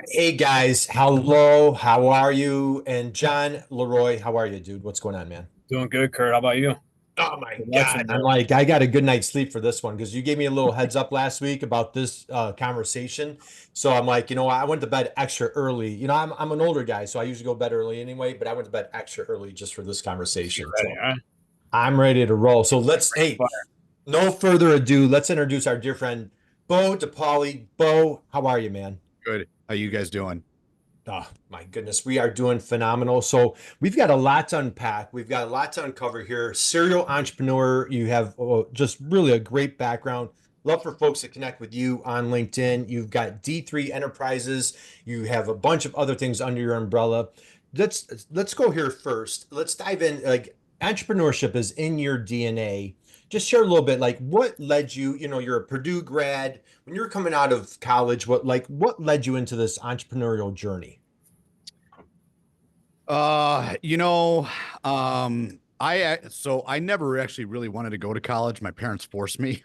Hey guys, hello, how are you? And John Leroy, how are you, dude? What's going on, man? Doing good, Kurt. How about you? Oh my Good God. watching I'm there. like, I got a good night's sleep for this one because you gave me a little heads up last week about this conversation. So I'm like, I went to bed extra early. I'm an older guy, so I usually go to bed early anyway, but I went to bed extra early just for this Let's get conversation. ready, So huh? I'm ready to roll. So hey, Fire. no further ado, let's introduce our dear friend, Bo DePaoli. Bo, how are you, man? Good. How you guys doing? Oh, my goodness, we are doing phenomenal. So we've got a lot to unpack. We've got a lot to uncover here. Serial entrepreneur, you have just really a great background. Love for folks to connect with you on LinkedIn. You've got D3 Enterprises. You have a bunch of other things under your umbrella. Let's go here first. Let's dive in. Like entrepreneurship is in your DNA. Just share a little bit, like what led you, you're a Purdue grad. When you were coming out of college, what led you into this entrepreneurial journey? Uh, you know, I never actually really wanted to go to college. My parents forced me.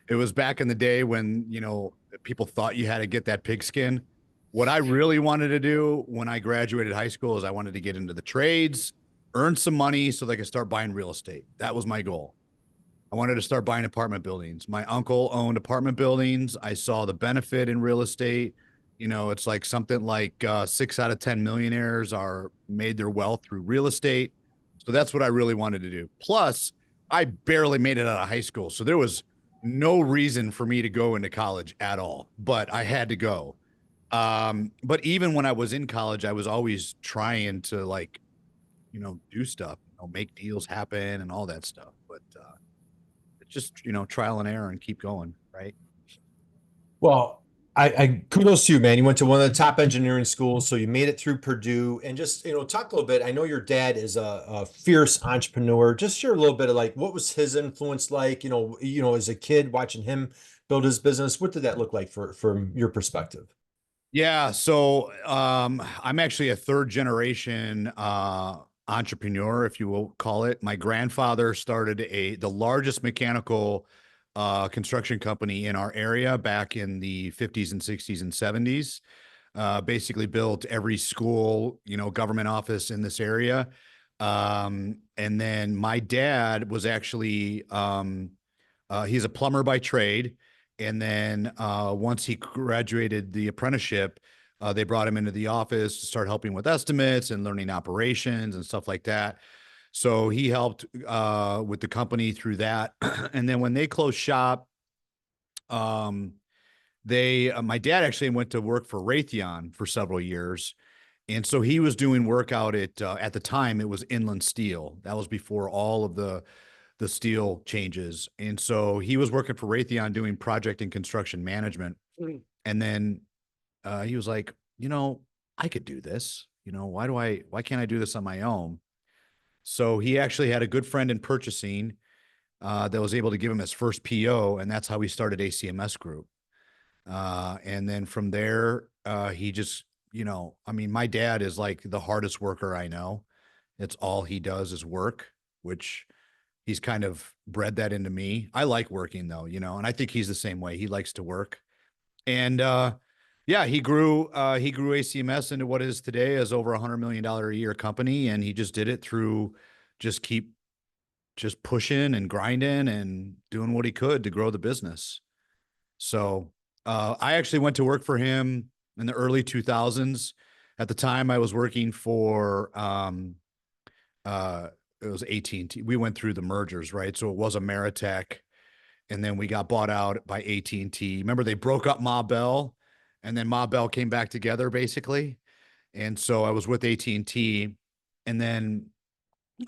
It was back in the day when, people thought you had to get that pigskin. What I really wanted to do when I graduated high school is I wanted to get into the trades, earn some money so they could start buying real estate. That was my goal. I wanted to start buying apartment buildings. My uncle owned apartment buildings. I saw the benefit in real estate. It's like something like 6 out of 10 millionaires are made their wealth through real estate. So that's what I really wanted to do. Plus, I barely made it out of high school. So there was no reason for me to go into college at all, but I had to go. But even when I was in college, I was always trying to do stuff, make deals happen and all that stuff. But it's just trial and error and keep going, right? Well, I kudos to you, man. You went to one of the top engineering schools, so you made it through Purdue. And just, talk a little bit. I know your dad is a fierce entrepreneur. Just share a little bit of like what was his influence like, as a kid watching him build his business. What did that look like from your perspective? Yeah, so I'm actually a third generation entrepreneur, if you will call it. My grandfather started the largest mechanical construction company in our area back in the 50s and 60s and 70s. Basically built every school, government office in this area. And then my dad was actually he's a plumber by trade. And then once he graduated the apprenticeship, they brought him into the office to start helping with estimates and learning operations and stuff like that. So he helped with the company through that. And then when they closed shop, um, my dad actually went to work for Raytheon for several years. And so he was doing work out at the time it was Inland Steel. That was before all of the steel changes. And so he was working for Raytheon doing project and construction management. And then he was like, I could do this. Why can't I do this on my own? So he actually had a good friend in purchasing that was able to give him his first PO. And that's how he started ACMS Group. And then from there, he just, I mean, my dad is like the hardest worker I know. It's all he does is work, which he's kind of bred that into me. I like working though, and I think he's the same way. He likes to work. And yeah, he grew ACMS into what is today is over $100 million a year company. And he just did it through just keep just pushing and grinding and doing what he could to grow the business. So I actually went to work for him in the early 2000s. At the time, I was working for uh, it was AT&T. We went through the mergers, right? So it was Ameritech, and then we got bought out by AT&T. Remember, they broke up Ma Bell, and then Ma Bell came back together, basically. And so I was with AT&T, and then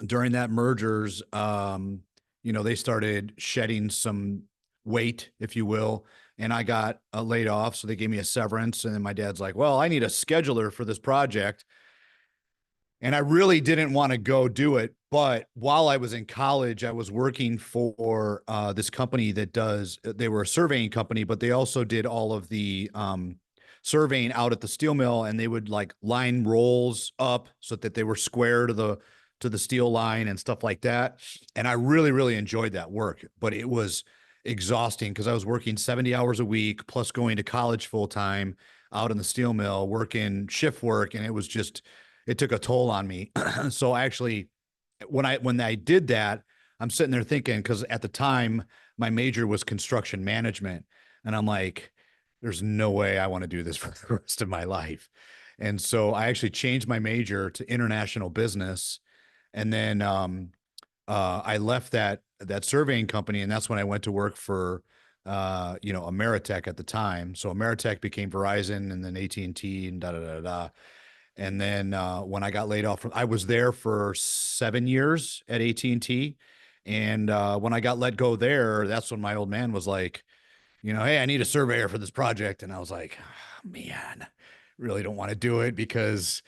during that mergers, they started shedding some weight, if you will, and I got laid off. So they gave me a severance, and then my dad's like, "Well, I need a scheduler for this project." And I really didn't want to go do it. But while I was in college, I was working for this company they were a surveying company, but they also did all of the surveying out at the steel mill, and they would like line rolls up so that they were square to the steel line and stuff like that. And I really, really enjoyed that work, but it was exhausting because I was working 70 hours a week plus going to college full time. out in the steel mill working shift work, and it took a toll on me. So actually, when I did that, I'm sitting there thinking, because at the time my major was construction management, and I'm like, there's no way I want to do this for the rest of my life. And so I actually changed my major to international business, and then I left that surveying company, and that's when I went to work for Ameritech at the time. So Ameritech became Verizon, and then AT&T, and da da da da. And then when I got laid off I was there for 7 years at AT&T. And when I got let go there, that's when my old man was like, hey, I need a surveyor for this project. And I was like, oh, man, really don't want to do it, because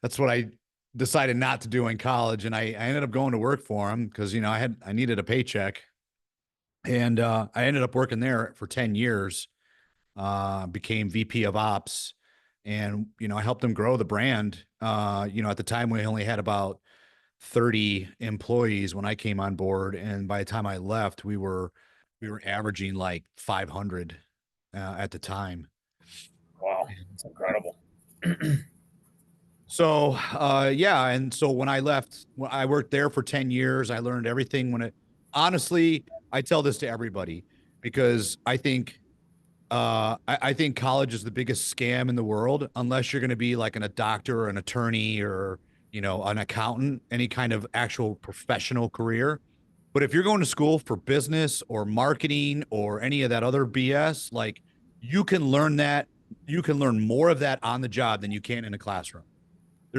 that's what I decided not to do in college. And I ended up going to work for him because, I needed a paycheck. And I ended up working there for 10 years, became VP of ops. And, I helped them grow the brand. At the time we only had about 30 employees when I came on board. And by the time I left, we were averaging like 500 at the time. Wow, it's incredible. So, yeah. And so when I left, I worked there for 10 years. I learned everything honestly, I tell this to everybody because I think college is the biggest scam in the world, unless you're going to be like a doctor or an attorney or, an accountant, any kind of actual professional career. But if you're going to school for business or marketing or any of that other BS, like you can learn more of that on the job than you can in a classroom.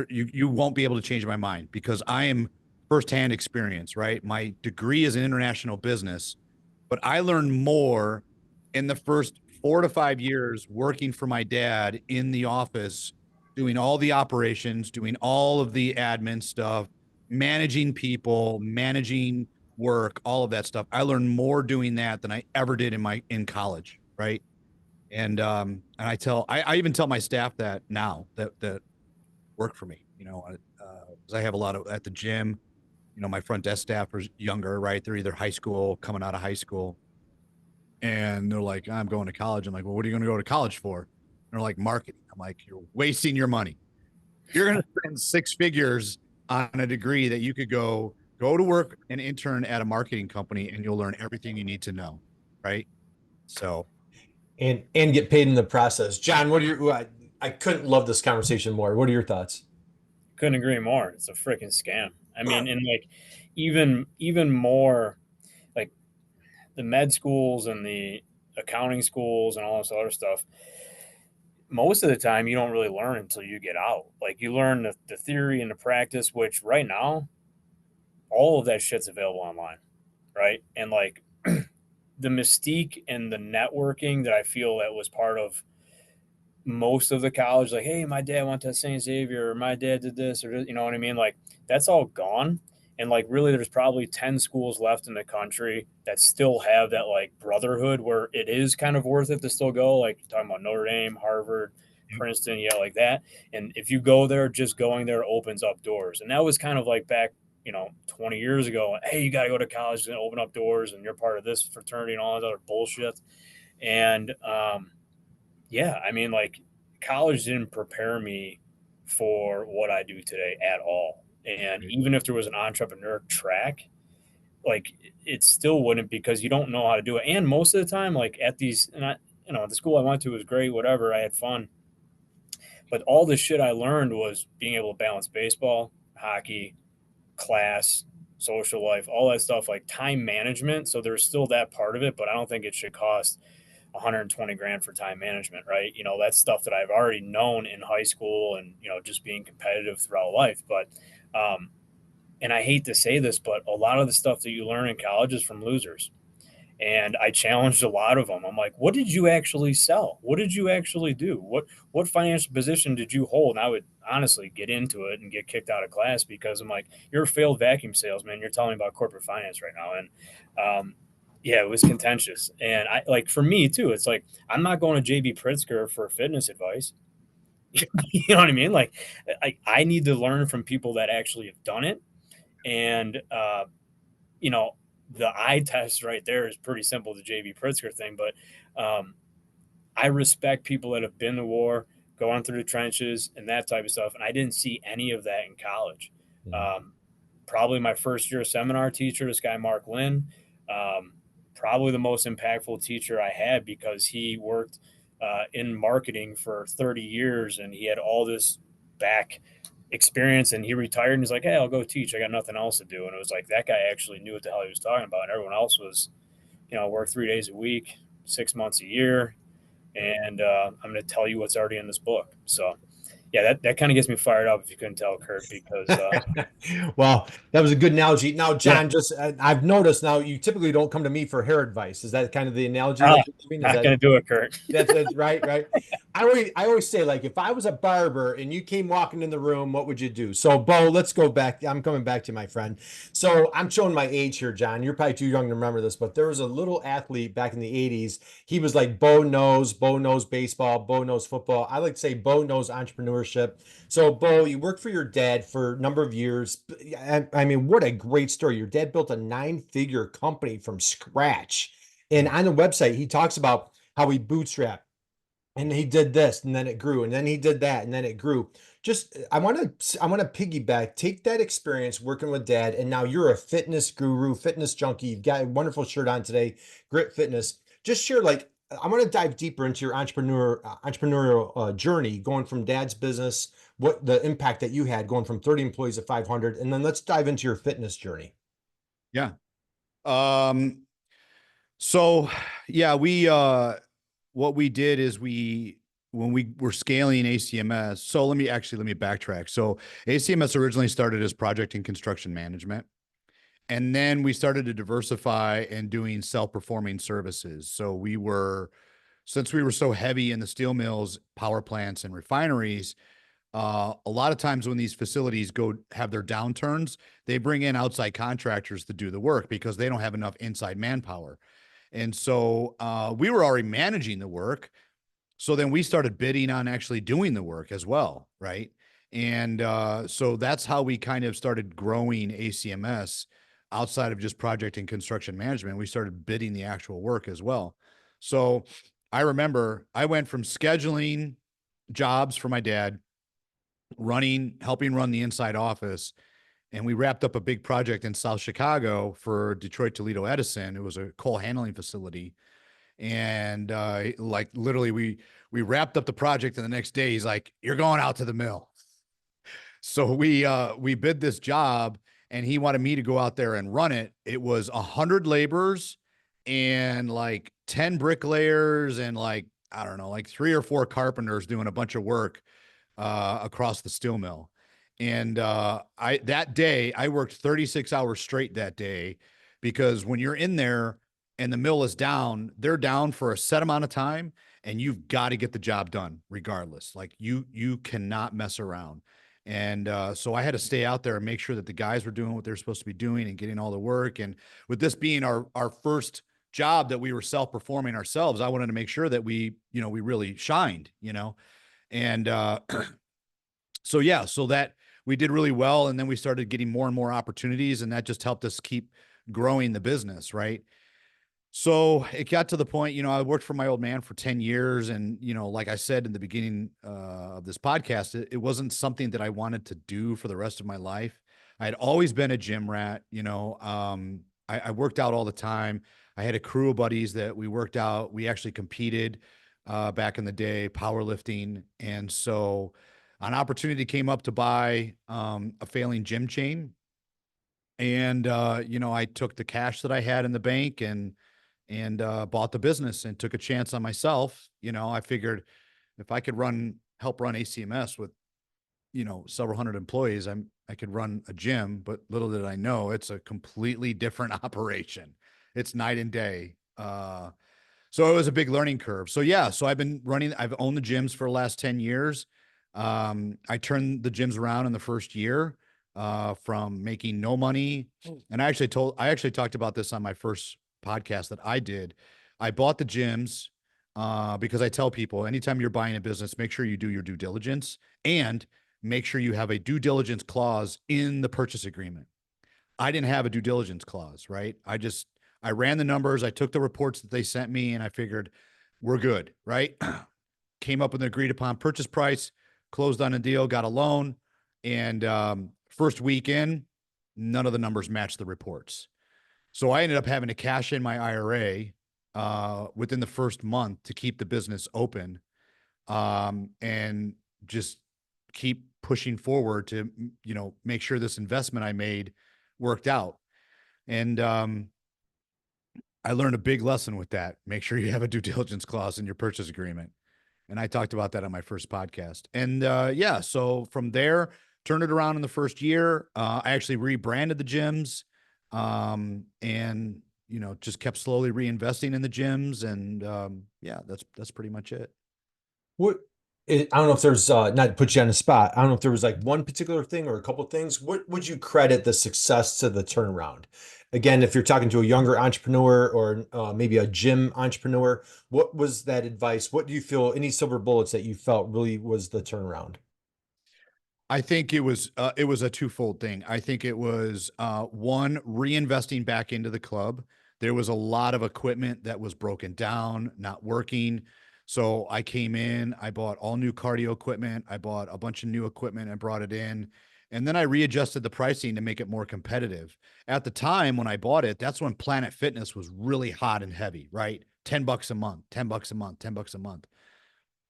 You won't be able to change my mind because I am firsthand experience, right? My degree is in international business, but I learned more in the first 4 to 5 years working for my dad in the office, doing all the operations, doing all of the admin stuff, managing people, managing work, all of that stuff. I learned more doing that than I ever did in college, right? And I even tell my staff that now that work for me, 'cause I have a lot of at the gym, my front desk staff are younger, right? They're either high school, coming out of high school, and they're like, I'm going to college. I'm like, well, what are you going to go to college for? And they're like, marketing. I'm like, you're wasting your money. You're going to spend six figures on a degree that you could go to work and intern at a marketing company, and you'll learn everything you need to know, right? So, And get paid in the process. John, what are your I couldn't love this conversation more. What are your thoughts? Couldn't agree more. It's a freaking scam. I mean, and like even more like the med schools and the accounting schools and all this other stuff. Most of the time, you don't really learn until you get out. Like you learn the theory and the practice, which right now, all of that shit's available online, right? And like the mystique and the networking that I feel that was part of most of the college, like, hey, my dad went to St. Xavier, or my dad did this, or you know what I mean? Like, that's all gone. And like, really, there's probably 10 schools left in the country that still have that like brotherhood where it is kind of worth it to still go. Like, talking about Notre Dame, Harvard, Princeton, yeah, like that. And if you go there, just going there opens up doors. And that was kind of like back, 20 years ago. Hey, you got to go to college and open up doors, and you're part of this fraternity and all that other bullshit. And, yeah, I mean, like college didn't prepare me for what I do today at all. And even if there was an entrepreneur track, like it still wouldn't because you don't know how to do it. And most of the time, like at these, and the school I went to was great, whatever. I had fun, but all the shit I learned was being able to balance baseball, hockey, class, social life, all that stuff, like time management. So there's still that part of it, but I don't think it should cost 120 grand for time management, right? That's stuff that I've already known in high school and, just being competitive throughout life. But, and I hate to say this, but a lot of the stuff that you learn in college is from losers. And I challenged a lot of them. I'm like, what did you actually sell? What did you actually do? What financial position did you hold? And I would honestly get into it and get kicked out of class because I'm like, you're a failed vacuum salesman. You're telling me about corporate finance right now. And yeah, it was contentious. And I like for me too, it's like I'm not going to JB Pritzker for fitness advice. You know what I mean? Like I need to learn from people that actually have done it. And you know, the eye test right there is pretty simple, the JB Pritzker thing, but I respect people that have been to war, going through the trenches and that type of stuff. And I didn't see any of that in college. Probably my first year seminar teacher, this guy, Mark Lynn, probably the most impactful teacher I had because he worked in marketing for 30 years and he had all this back experience, and he retired and he's like, hey, I'll go teach. I got nothing else to do. And it was like, that guy actually knew what the hell he was talking about. And everyone else was, work 3 days a week, 6 months a year. And I'm going to tell you what's already in this book. So yeah, that kind of gets me fired up if you couldn't tell, Kurt, because well, that was a good analogy. Now, John, yeah, just I've noticed now you typically don't come to me for hair advice. Is that kind of the analogy ah, that you're giving? Is not that going to do it, Kurt. that's right, right? I always say, like, if I was a barber and you came walking in the room, what would you do? So, Bo, let's go back. I'm coming back to my friend. So I'm showing my age here, John. You're probably too young to remember this, but there was a little athlete back in the 80s. He was like Bo knows baseball, Bo knows football. I like to say Bo knows entrepreneurship. So, Bo, you worked for your dad for a number of years. I mean, what a great story. Your dad built a 9-figure company from scratch. And on the website, he talks about how he bootstrapped and he did this and then it grew and then he did that and then it grew. Just I want to piggyback, take that experience working with dad, and now you're a fitness guru, fitness junkie. You've got a wonderful shirt on today, Grit Fitness. Just share, like, I want to dive deeper into your entrepreneurial journey, going from dad's business, what the impact that you had going from 30 employees to 500, and then let's dive into your fitness journey. Yeah. So yeah, what we did is when we were scaling ACMS, so let me backtrack. So ACMS originally started as project and construction management. And then we started to diversify and doing self-performing services. So since we were so heavy in the steel mills, power plants, and refineries, a lot of times when these facilities go have their downturns, they bring in outside contractors to do the work because they don't have enough inside manpower. And so we were already managing the work. So then we started bidding on actually doing the work as well, right? And so that's how we kind of started growing ACMS outside of just project and construction management. We started bidding the actual work as well. So I remember I went from scheduling jobs for my dad, helping run the inside office, and we wrapped up a big project in South Chicago for Detroit Toledo Edison. It was a coal handling facility. And like literally we wrapped up the project, and the next day he's like, you're going out to the mill. So we bid this job, and he wanted me to go out there and run it. It was 100 laborers and like 10 bricklayers and like, I don't know, like 3 or 4 carpenters doing a bunch of work across the steel mill. And that day I worked 36 hours straight that day, because when you're in there and the mill is down, they're down for a set amount of time, and you've got to get the job done regardless. Like you cannot mess around. And so I had to stay out there and make sure that the guys were doing what they're supposed to be doing and getting all the work. And with this being our first job that we were self-performing ourselves, I wanted to make sure that we really shined, and so yeah, so that we did really well. And then we started getting more and more opportunities, and that just helped us keep growing the business. Right. So it got to the point, I worked for my old man for 10 years. And, like I said in the beginning of this podcast, it wasn't something that I wanted to do for the rest of my life. I had always been a gym rat. I worked out all the time. I had a crew of buddies that we worked out. We actually competed back in the day, powerlifting. And so an opportunity came up to buy a failing gym chain. And, I took the cash that I had in the bank and bought the business and took a chance on myself. I figured if I could help run ACMS with, several hundred employees, I could run a gym, but little did I know it's a completely different operation. It's night and day. So it was a big learning curve. So yeah, so I've owned the gyms for the last 10 years. I turned the gyms around in the first year, from making no money. And I actually talked about this on my first podcast that I did. I bought the gyms because I tell people anytime you're buying a business, make sure you do your due diligence and make sure you have a due diligence clause in the purchase agreement. I didn't have a due diligence clause, right? I ran the numbers. I took the reports that they sent me, and I figured we're good, right? Came up with an agreed upon purchase price, closed on a deal, got a loan. And first week in, none of the numbers matched the reports. So I ended up having to cash in my IRA within the first month to keep the business open, and just keep pushing forward to, make sure this investment I made worked out. And I learned a big lesson with that. Make sure you have a due diligence clause in your purchase agreement. And I talked about that on my first podcast. And yeah, so from there, turned it around in the first year. I actually rebranded the gyms, and just kept slowly reinvesting in the gyms. And yeah, that's pretty much it. What I don't know if there's not to put you on the spot. I don't know if there was like one particular thing or a couple things. What would you credit the success to the turnaround? Again, if you're talking to a younger entrepreneur or maybe a gym entrepreneur, what was that advice? What do you feel, any silver bullets that you felt really was the turnaround? I think it was a twofold thing. I think it was one, reinvesting back into the club. There was a lot of equipment that was broken down, not working. So I came in, I bought all new cardio equipment, I bought a bunch of new equipment and brought it in. And then I readjusted the pricing to make it more competitive. At the time when I bought it, that's when Planet Fitness was really hot and heavy, right? $10 a month, $10 a month, $10 a month.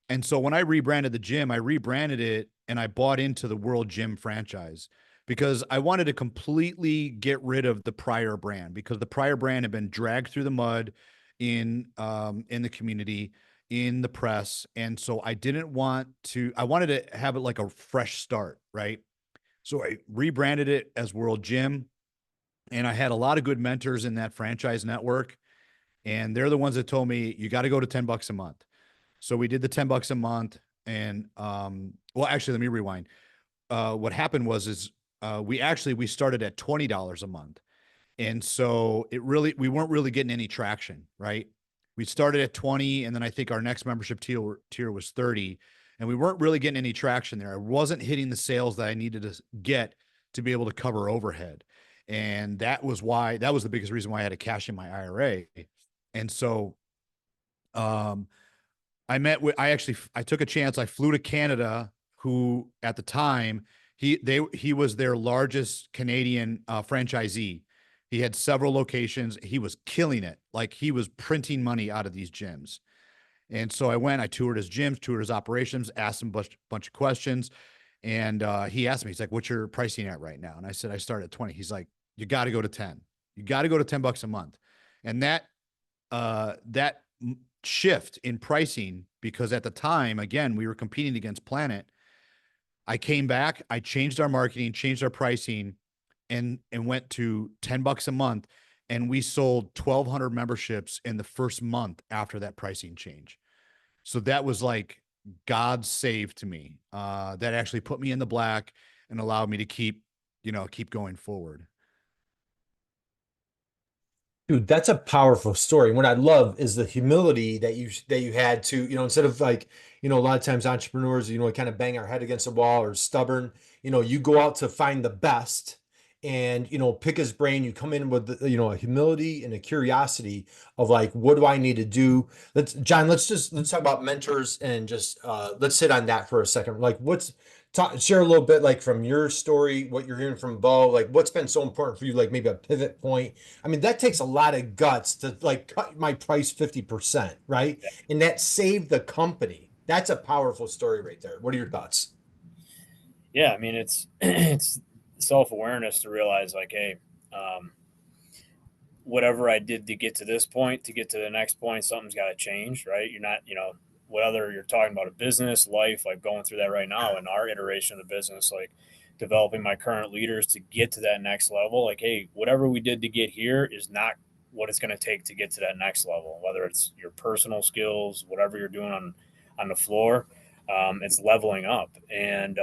And so when I rebranded the gym, I rebranded it and I bought into the World Gym franchise because I wanted to completely get rid of the prior brand, because the prior brand had been dragged through the mud in the community, in the press. And so I wanted to have it like a fresh start, right? So I rebranded it as World Gym, and I had a lot of good mentors in that franchise network. And they're the ones that told me, you got to go to $10 a month. So we did the $10 a month. And well, actually, let me rewind. What happened was we started at $20 a month. And so we weren't really getting any traction, right? We started at 20, and then I think our next membership tier was 30, and we weren't really getting any traction there. I wasn't hitting the sales that I needed to get to be able to cover overhead. And that was the biggest reason why I had to cash in my IRA. And so, I took a chance. I flew to Canada, who at the time, he was their largest Canadian franchisee. He had several locations. He was killing it. Like, he was printing money out of these gyms. And so I toured his gyms, toured his operations, asked him a bunch of questions. And he asked me, he's like, what's your pricing at right now? And I said, I start at 20. He's like, you got to go to 10. You got to go to $10 a month. And that shift in pricing, because at the time, again, we were competing against Planet. I came back, I changed our marketing, changed our pricing, and went to $10 a month. And we sold 1,200 memberships in the first month after that pricing change. So that was like God's save to me. That actually put me in the black and allowed me to keep going forward. Dude, that's a powerful story. And what I love is the humility that you had to, instead of like, a lot of times entrepreneurs, kind of bang our head against the wall or stubborn, you go out to find the best and, pick his brain. You come in with, a humility and a curiosity of like, what do I need to do? Let's talk about mentors and just let's sit on that for a second. Like, share a little bit like from your story, what you're hearing from Bo, like what's been so important for you, like maybe a pivot point. I mean, that takes a lot of guts to like cut my price 50%, right? Yeah. And that saved the company. That's a powerful story right there. What are your thoughts? Yeah, I mean, it's it's self-awareness to realize like, hey, um, whatever I did to get to this point, to get to the next point, something's got to change, right? You're not, whether you're talking about a business, life, like going through that right now in our iteration of the business, like developing my current leaders to get to that next level. Like, hey, whatever we did to get here is not what it's going to take to get to that next level, whether it's your personal skills, whatever you're doing on the floor. It's leveling up and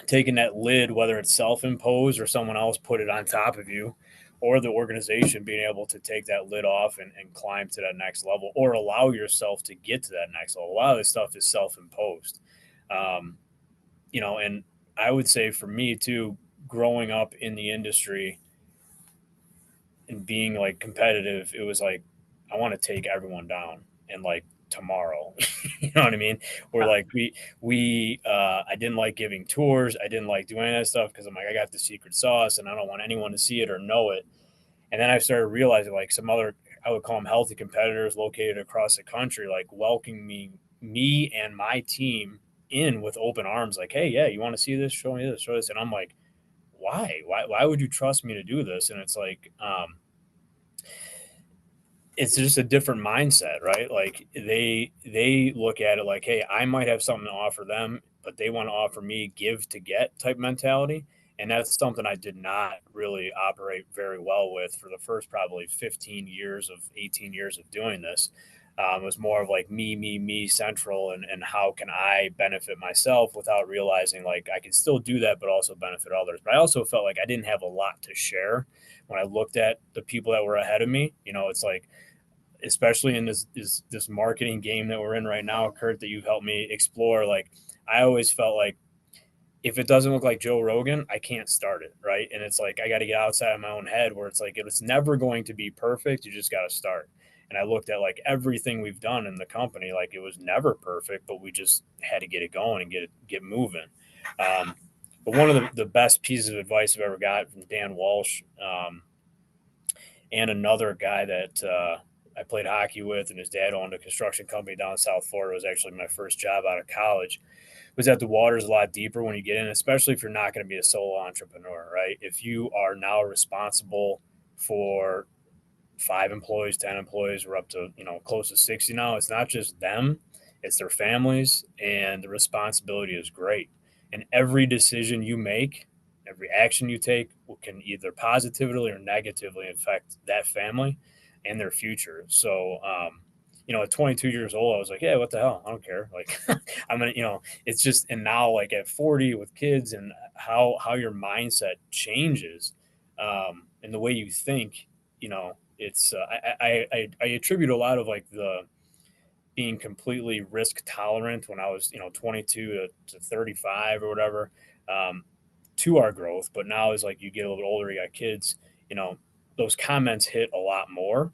taking that lid, whether it's self-imposed or someone else put it on top of you, or the organization being able to take that lid off and climb to that next level, or allow yourself to get to that next level. A lot of this stuff is self-imposed. um, and I would say for me too, growing up in the industry and being like competitive, it was like I want to take everyone down. and like tomorrow. You know what I mean? Or like I didn't like giving tours. I didn't like doing that stuff because I'm like, I got the secret sauce and I don't want anyone to see it or know it. And then I started realizing like some other, I would call them healthy competitors located across the country, like welcoming me and my team in with open arms. Like, hey, yeah, you want to see this? Show me this, show this. And I'm like, why would you trust me to do this? And it's like, it's just a different mindset, right? Like they look at it like, hey, I might have something to offer them, but they want to offer me give to get type mentality. And that's something I did not really operate very well with for the first probably 15 years of 18 years of doing this. It was more of like me central, and how can I benefit myself without realizing like I can still do that, but also benefit others. But I also felt like I didn't have a lot to share when I looked at the people that were ahead of me. You know, it's like, especially in this marketing game that we're in right now, Kurt, that you've helped me explore. Like, I always felt like if it doesn't look like Joe Rogan, I can't start it, right? And it's like I got to get outside of my own head, where it's like it's never going to be perfect. You just got to start. And I looked at like everything we've done in the company, like it was never perfect, but we just had to get it going and get moving. But one of the best pieces of advice I've ever got from Dan Walsh, and another guy that I played hockey with, and his dad owned a construction company down in South Florida. It was actually my first job out of college. Was that the water's a lot deeper when you get in, especially if you're not going to be a solo entrepreneur, right? If you are now responsible for 5 employees, 10 employees, we're up to, close to 60 now. It's not just them, it's their families, and the responsibility is great. And every decision you make, every action you take can either positively or negatively affect that family and their future. So, at 22 years old, I was like, yeah, what the hell? I don't care. Like, it's just, and now like at 40 with kids, and how your mindset changes, and the way you think, it's, I attribute a lot of like the being completely risk tolerant when I was, 22 to 35 or whatever, um, to our growth. But now as like you get a little older, you got kids, those comments hit a lot more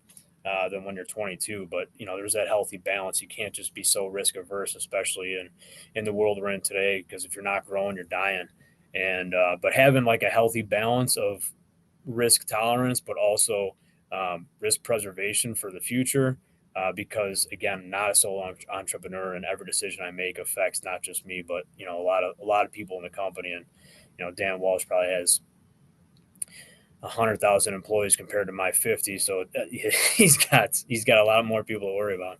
than when you're 22. But there's that healthy balance. You can't just be so risk averse, especially in the world we're in today, because if you're not growing, you're dying. And but having like a healthy balance of risk tolerance, but also risk preservation for the future. Because again, not a solo entrepreneur, and every decision I make affects not just me, but a lot of people in the company. And Dan Walsh probably has 100,000 employees compared to my 50, so he's got a lot more people to worry about.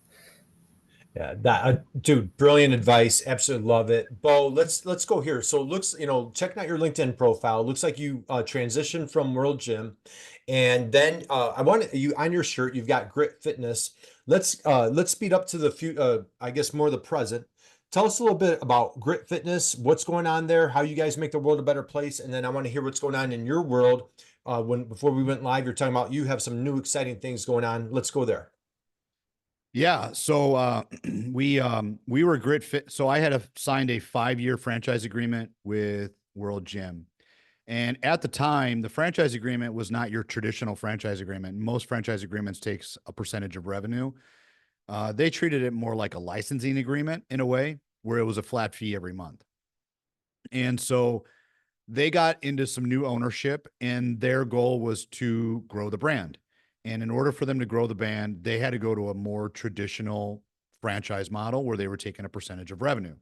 Yeah, dude, brilliant advice. Absolutely love it. Bo, let's go here. So it looks, checking out your LinkedIn profile, looks like you transitioned from World Gym, and then I want you on your shirt, you've got Grit Fitness. Let's speed up to the few, I guess more the present. Tell us a little bit about Grit Fitness, what's going on there, how you guys make the world a better place, and then I want to hear what's going on in your world. Before we went live, you're talking about you have some new exciting things going on. Let's go there. Yeah. So we were Grit Fit. So I had signed a 5-year franchise agreement with World Gym. And at the time, the franchise agreement was not your traditional franchise agreement. Most franchise agreements takes a percentage of revenue. They treated it more like a licensing agreement in a way, where it was a flat fee every month. And so they got into some new ownership, and their goal was to grow the brand. And in order for them to grow the band, they had to go to a more traditional franchise model where they were taking a percentage of revenue.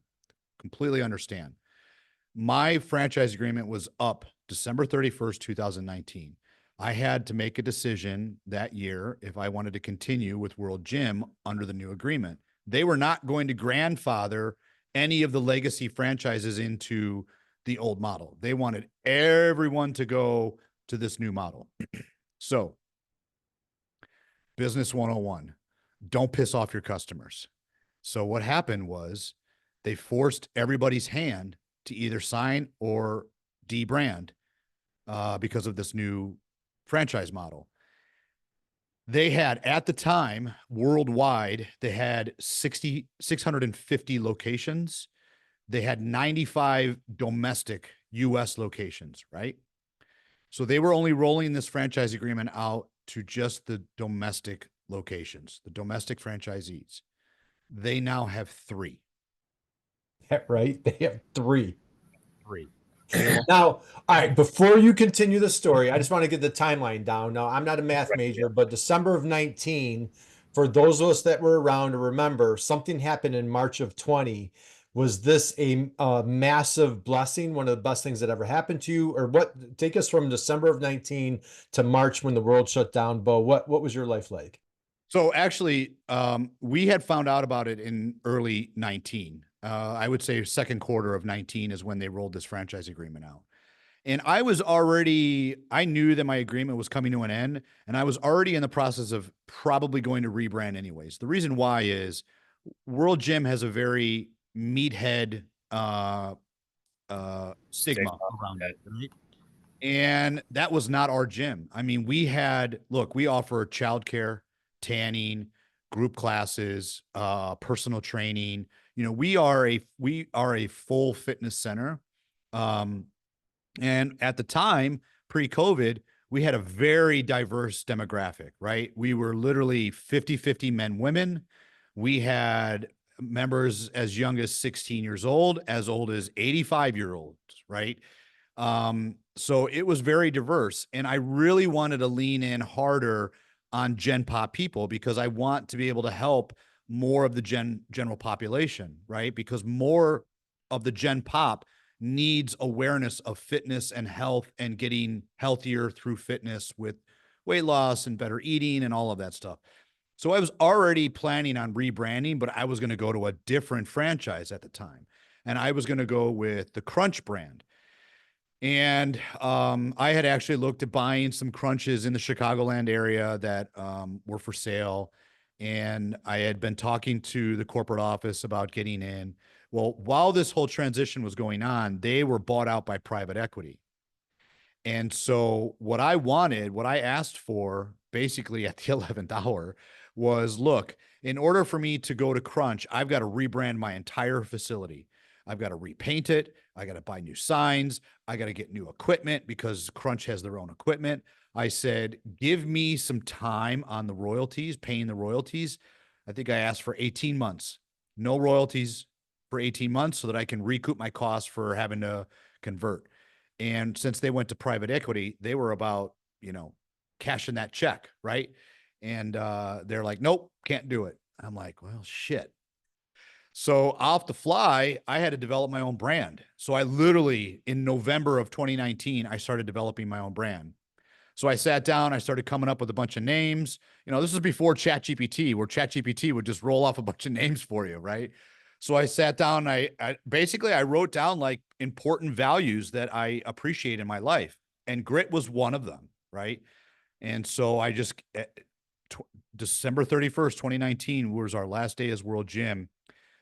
Completely understand. My franchise agreement was up December 31st, 2019. I had to make a decision that year if I wanted to continue with World Gym under the new agreement. They were not going to grandfather any of the legacy franchises into the old model. They wanted everyone to go to this new model. So, business 101, don't piss off your customers. So what happened was they forced everybody's hand to either sign or debrand because of this new franchise model. They had, at the time, worldwide, they had 650 locations. They had 95 domestic US locations, right? So they were only rolling this franchise agreement out to just the domestic locations, the domestic franchisees. They now have 3. Right? They have 3. 3. Now, all right, before you continue the story, I just want to get the timeline down. Now, I'm not a math major, but December of 19, for those of us that were around to remember, something happened in March of 20. Was this a massive blessing, one of the best things that ever happened to you? Or what? Take us from December of 19 to March when the world shut down. Bo, what was your life like? So actually, we had found out about it in early 19. I would say second quarter of 19 is when they rolled this franchise agreement out. And I knew that my agreement was coming to an end, and I was already in the process of probably going to rebrand anyways. The reason why is World Gym has a very meathead stigma around it, right? And that was not our gym. I mean, we offer childcare, tanning, group classes, personal training. You know, we are a full fitness center. Um, and at the time, pre-COVID, we had a very diverse demographic, right? We were literally 50-50 men, women. We had members as young as 16 years old as 85-year-olds, right? So it was very diverse. And I really wanted to lean in harder on Gen Pop people because I want to be able to help more of the general population, right? Because more of the Gen Pop needs awareness of fitness and health and getting healthier through fitness with weight loss and better eating and all of that stuff. So I was already planning on rebranding, but I was going to go to a different franchise at the time. And I was going to go with the Crunch brand. And I had actually looked at buying some crunches in the Chicagoland area that were for sale. And I had been talking to the corporate office about getting in. Well, while this whole transition was going on, they were bought out by private equity. And so what I asked for basically at the 11th hour was, look, in order for me to go to Crunch, I've got to rebrand my entire facility. I've got to repaint it. I got to buy new signs. I got to get new equipment because Crunch has their own equipment. I said, give me some time on the royalties, paying the royalties. I think I asked for 18 months, no royalties for 18 months so that I can recoup my costs for having to convert. And since they went to private equity, they were about, cashing that check, right? And they're like, nope, can't do it. I'm like, well, shit. So off the fly, I had to develop my own brand. So I literally, in November of 2019, I started developing my own brand. So I sat down, I started coming up with a bunch of names. This is before ChatGPT, where ChatGPT would just roll off a bunch of names for you, right? So I sat down, I wrote down like important values that I appreciate in my life. And grit was one of them, right? And so I just, December 31st, 2019 was our last day as World Gym.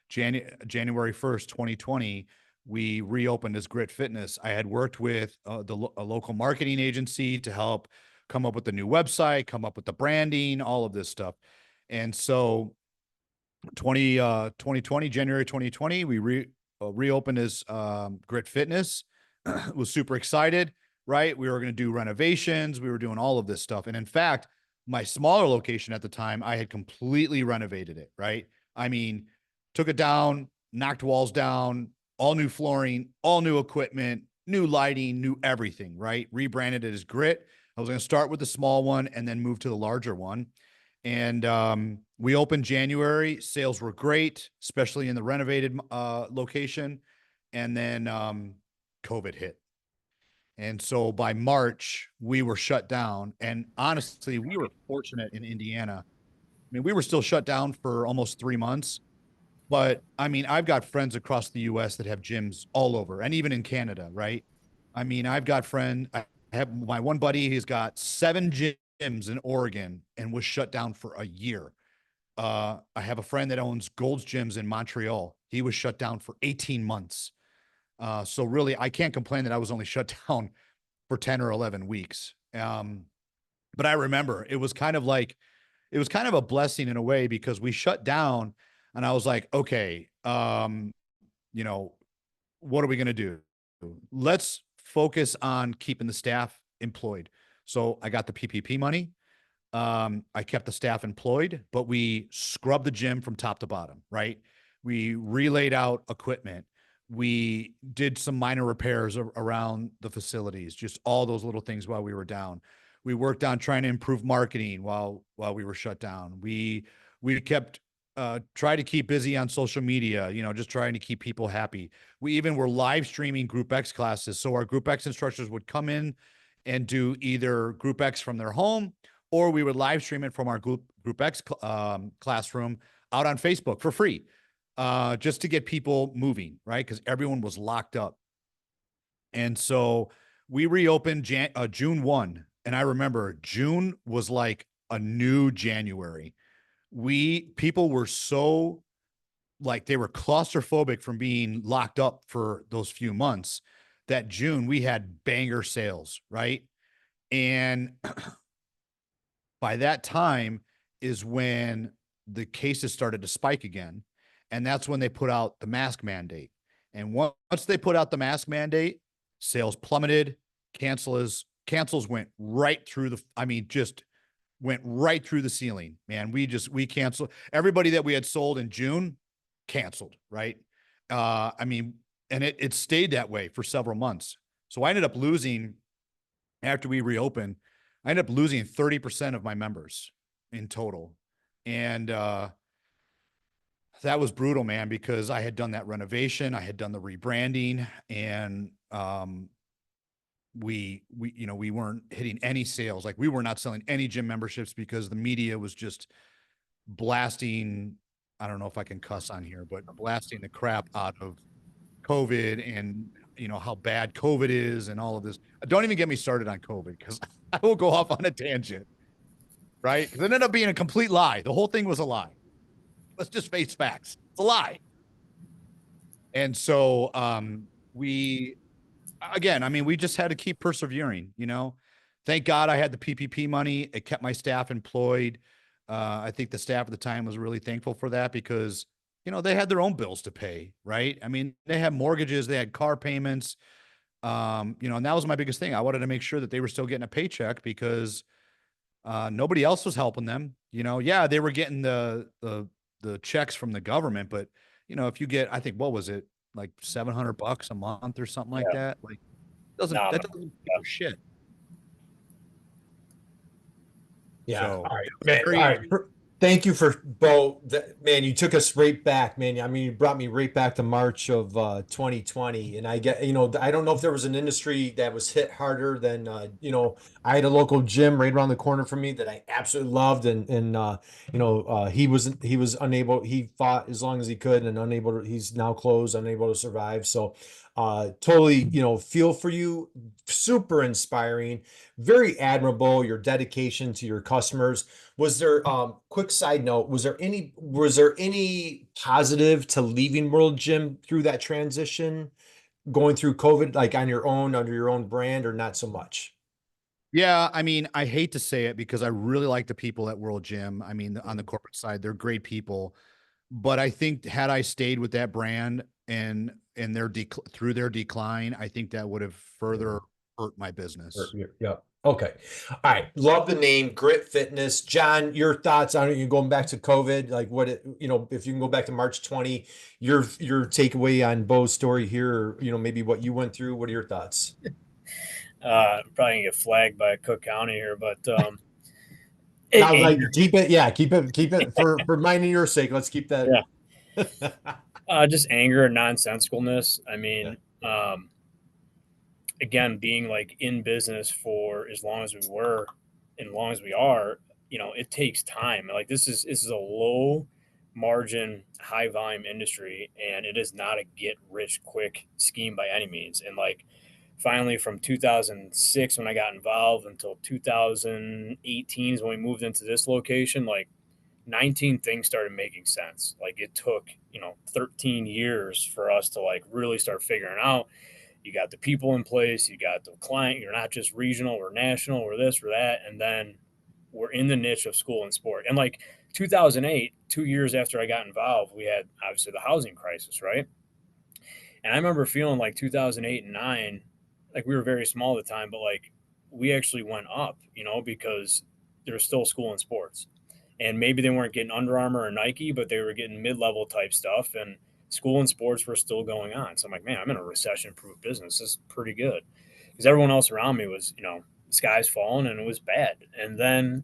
January 1st, 2020, we reopened as Grit Fitness. I had worked with a local marketing agency to help come up with the new website, come up with the branding, all of this stuff. And so 2020, January 2020, we reopened as Grit Fitness. Was super excited, right? We were going to do renovations. We were doing all of this stuff. And in fact, my smaller location at the time, I had completely renovated it, right? I mean, took it down, knocked walls down, all new flooring, all new equipment, new lighting, new everything, right? Rebranded it as Grit. I was going to start with the small one and then move to the larger one. And we opened January. Sales were great, especially in the renovated location. And then COVID hit. And so by March, we were shut down. And honestly, we were fortunate in Indiana. I mean, we were still shut down for almost 3 months. But I mean, I've got friends across the US that have gyms all over and even in Canada, right? I mean, I have my one buddy, he's got 7 gyms in Oregon and was shut down for a year. I have a friend that owns Gold's Gyms in Montreal. He was shut down for 18 months. So really, I can't complain that I was only shut down for 10 or 11 weeks. But I remember it was kind of a blessing in a way because we shut down and I was like, okay, what are we going to do? Let's focus on keeping the staff employed. So I got the PPP money. I kept the staff employed, but we scrubbed the gym from top to bottom, right? We relayed out equipment. We did some minor repairs around the facilities, just all those little things while we were down. We worked on trying to improve marketing while we were shut down. We kept try to keep busy on social media, just trying to keep people happy. We even were live streaming Group X classes. So our Group X instructors would come in and do either Group X from their home, or we would live stream it from our Group X classroom out on Facebook for free, just to get people moving, right? Because everyone was locked up. And so we reopened June 1. And I remember June was like a new January. People were so, like, they were claustrophobic from being locked up for those few months, that June we had banger sales, right? And by that time is when the cases started to spike again. And that's when they put out the mask mandate. And once they put out the mask mandate, sales plummeted. Cancels went right through just went right through the ceiling, man. We canceled everybody that we had sold in June, canceled, right? And it stayed that way for several months. So I ended up losing, after we reopened, I ended up losing 30% of my members in total. And that was brutal, man, because I had done that renovation, I had done the rebranding, and we weren't hitting any sales. Like, we were not selling any gym memberships because the media was just blasting, I don't know if I can cuss on here, but blasting the crap out of COVID, and how bad COVID is and all of this. Don't even get me started on COVID, because I will go off on a tangent, right? Because it ended up being a complete lie. The whole thing was a lie. Let's just face facts. It's a lie. And so we just had to keep persevering, Thank God I had the PPP money. It kept my staff employed. I think the staff at the time was really thankful for that, because they had their own bills to pay, right? I mean, they had mortgages, they had car payments, and that was my biggest thing. I wanted to make sure that they were still getting a paycheck, because nobody else was helping them. Yeah, they were getting the checks from the government, but if you get, I think, what was it, like $700 a month or something like that? Like, that doesn't pay for shit. Yeah. So, all right, man. All right. Thank you for Bo. Man, you took us right back, man. I mean, you brought me right back to March of 2020. And I don't know if there was an industry that was hit harder than, I had a local gym right around the corner from me that I absolutely loved. He was unable, he fought as long as he could, and he's now closed, unable to survive. So, totally, feel for you. Super inspiring, very admirable, your dedication to your customers. Was there, quick side note, was there any positive to leaving World Gym through that transition, going through COVID, like on your own, under your own brand, or not so much? yeah, I mean, I hate to say it, because I really like the people at World Gym. I mean, on the corporate side, they're great people. But I think, had I stayed with that brand and through their decline, I think that would have further hurt my business. Yeah. Okay. All right. Love the name Grit Fitness. John, your thoughts on it? You going back to COVID, like if you can go back to March 20, your takeaway on Bo's story here, or, maybe what you went through. What are your thoughts? Probably gonna get flagged by Cook County here, but Now, like, keep it for mine and your sake. Let's keep that. Yeah. Just anger and nonsensicalness. I mean, again, being like in business for as long as we were and long as we are, it takes time. Like, this is a low margin, high volume industry, and it is not a get rich quick scheme by any means. And like, finally, from 2006 when I got involved until 2018 is when we moved into this location, like 19 things started making sense. Like, it took 13 years for us to like really start figuring out. You got the people in place, you got the client, you're not just regional or national or this or that. And then we're in the niche of school and sport. And like 2008, 2 years after I got involved, we had obviously the housing crisis, right? And I remember feeling like 2008 and 9, like, we were very small at the time, but like, we actually went up, because they were still school and sports. And maybe they weren't getting Under Armour or Nike, but they were getting mid-level type stuff, and school and sports were still going on. So I'm like, man, I'm in a recession-proof business. This is pretty good, because everyone else around me was, sky's falling and it was bad. And then,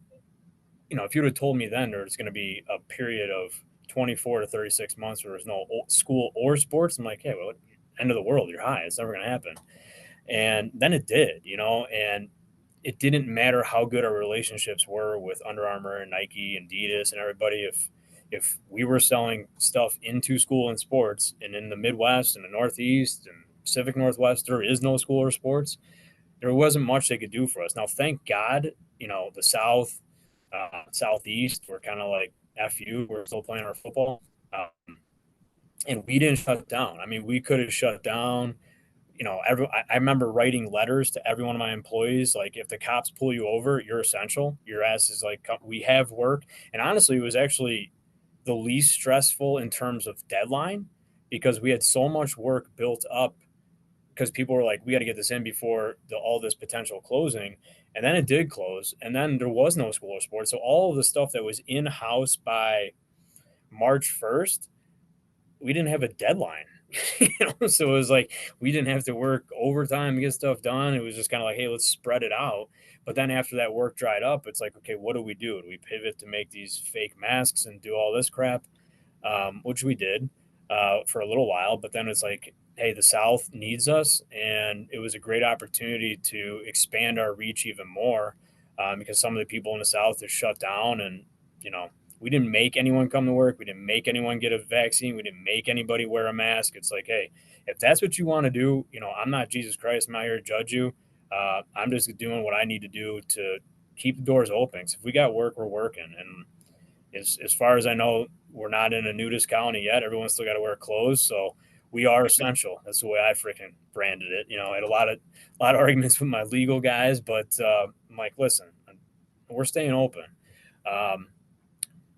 if you would have told me then there's going to be a period of 24 to 36 months where there's no school or sports, I'm like, hey, well, end of the world, you're high. It's never going to happen. And then it did, and it didn't matter how good our relationships were with Under Armour and Nike and Adidas and everybody. If we were selling stuff into school and sports, and in the Midwest and the Northeast and Pacific Northwest, there is no school or sports, there wasn't much they could do for us. Now, thank God, the South, Southeast were kind of like, F you, we're still playing our football. And we didn't shut down. I mean, we could have shut down. I remember writing letters to every one of my employees, like, if the cops pull you over, you're essential. Your ass is like, we have work. And honestly, it was actually the least stressful in terms of deadline, because we had so much work built up, because people were like, we got to get this in before all this potential closing. And then it did close. And then there was no school or sports. So all of the stuff that was in-house by March 1st, we didn't have a deadline. So it was like, we didn't have to work overtime to get stuff done. It was just kind of like, hey, let's spread it out. But then after that work dried up, it's like, okay, what do we do? Do we pivot to make these fake masks and do all this crap? Which we did for a little while. But then it's like, hey, the South needs us. And it was a great opportunity to expand our reach even more, because some of the people in the South are shut down. And, we didn't make anyone come to work. We didn't make anyone get a vaccine. We didn't make anybody wear a mask. It's like, hey, if that's what you want to do, I'm not Jesus Christ. I'm not here to judge you. I'm just doing what I need to do to keep the doors open. So if we got work, we're working. And as far as I know, we're not in a nudist county yet. Everyone's still got to wear clothes. So we are essential. That's the way I freaking branded it. I had a lot of arguments with my legal guys, but I'm like, listen, we're staying open.